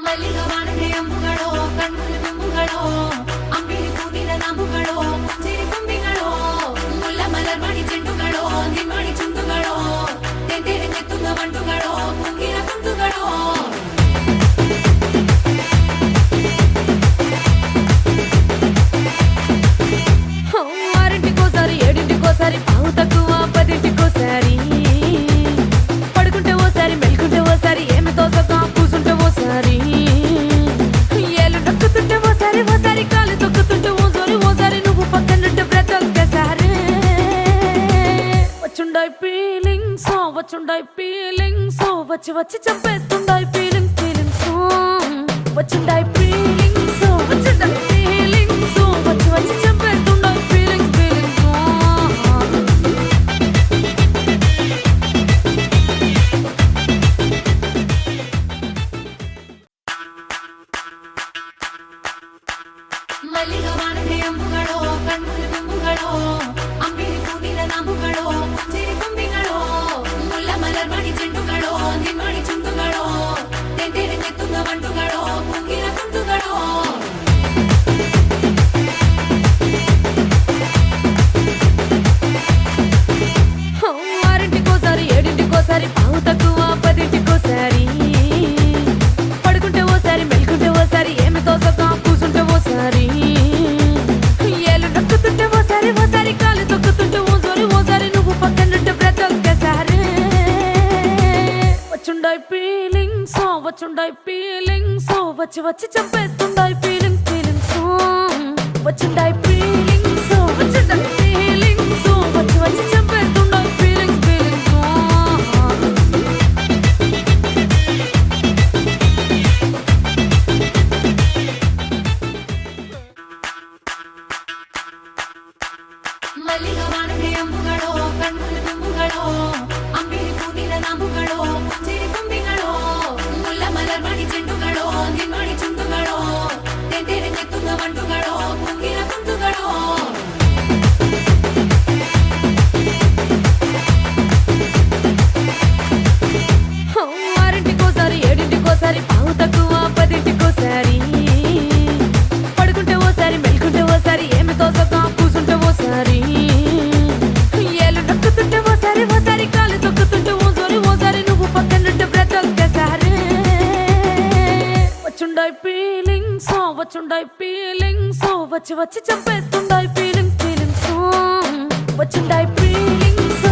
ಮಲ್ಲಿಗ ವಾಣದೆ ಅಂಬುಗಳೋ ಕಣ್ಣುಲ ತುಂಬುಗಳೋ ಅಂಬಿರಿ ಕೂಡಿನ ನಂಬುಗಳೋ ಸಿರಿ ತುಂಬಿಗಳೋ ಮುಲ್ಲ ಮಲರ್ ಮಣಿ ಚೆಂಡುಗಳೋ ನಿಮ್ಮಣಿ ಚುಂಡುಗಳೋ ತೆಂದೆರೆ ತೆತ್ತುಗ ಮಂಟುಗಳೋ ಕುಂಗಿನ ಕುಂಟುಗಳೋ ఆరింటికోసారి ఏడింటికోసారి పావు తక్కువ పదింటికోసారి పడుకుంటే ఓసారి మెలుకుంటే ఓసారి ఏమి తోసక కూసుంటే ఓసారి ఏళ్ళు నొక్కుతుంటే ఓసారి ఓసారి కాలు తొక్కుతుంటే ఓసారి ఓసారి నువ్వు పక్కనుంటే బ్రతొక్కసారి వచ్చుండాయి ఫీలింగ్స్ వచ్చి వచ్చి చంపేస్తుండాయి ఫీలింగ్స్ వచ్చుండాయి ఫీలింగ్స్ వచ్చి వచ్చి చంపేస్తుండాయి ఫీలింగ్స్ ಮಲ್ಲಿಗ ವಾಣದೆ ಅಂಬುಗಳೋ ಕಣ್ಣುಲ ತುಂಬುಗಳೋ ಅಂಬಿರಿ ಕೂಡಿನ ನಂಬುಗಳೋ ಸಿರಿ ತುಂಬಿಗಳೋ ಮುಲ್ಲ ಮಲರ್ ಮಣಿ ಚೆಂಡುಗಳೋ ನಿಮ್ಮಣಿ ಚುಂಡುಗಳೋ ತೆಂದೆರೆ ತೆತ್ತುಗ ಮಂಟುಗಳೋ ಕುಂಗಿನ ಕುಂಟುಗಳೋ ఆరింటికోసారి ఏడింటికోసారి పావు తక్కువ పదింటికోసారి పడుకుంటే ఓసారి మెలుకుంటే ఓసారి ఏమి తోసక కూసుంటే ఓసారి ఏళ్ళు నొక్కుతుంటే ఓసారి ఓసారి కాలు తొక్కుతుంటే ఓసారి ఓసారి నువ్వు పక్కనుంటే బ్రతొక్కసారి వచ్చుండాయి ఫీలింగ్స్ వచ్చి వచ్చి చంపేస్తుండాయి ఫీలింగ్స్ వచ్చుండాయి ఫీలింగ్స్ వచ్చి వచ్చి చంపేస్తుండాయి ఫీలింగ్స్ ಮಲ್ಲಿಗ ವಾಣದೆ ಅಂಬುಗಳೋ ಕಣ್ಣುಲ ತುಂಬುಗಳೋ ಅಂಬಿರಿ ಕೂಡಿನ ನಂಬುಗಳೋ ಸಿರಿ ತುಂಬಿಗಳೋ ಮುಲ್ಲ ಮಲರ್ ಮಣಿ ಚೆಂಡುಗಳೋ ನಿಮ್ಮಣಿ ಚುಂಡುಗಳೋ ತೆಂದೆರೆ ತೆತ್ತುಗ ಮಂಟುಗಳೋ ಕುಂಗಿನ ಕುಂಟುಗಳೋ ఆరింటికోసారి ఏడింటికోసారి పావు తక్కువ పదింటికోసారి పడుకుంటే ఓసారి మెలుకుంటే ఓసారి ఏమి తోసక కూసుంటే ఓసారి ఏళ్ళు నొక్కుతుంటే ఓసారి ఓసారి కాలు తొక్కుతుంటే ఓసారి ఓసారి నువ్వు పక్కనుంటే బ్రతొక్కసారి వచ్చుండాయి ఫీలింగ్స్ వచ్చి వచ్చి చంపేస్తుండాయి ఫీలింగ్స్ వచ్చుండాయి ఫీలింగ్స్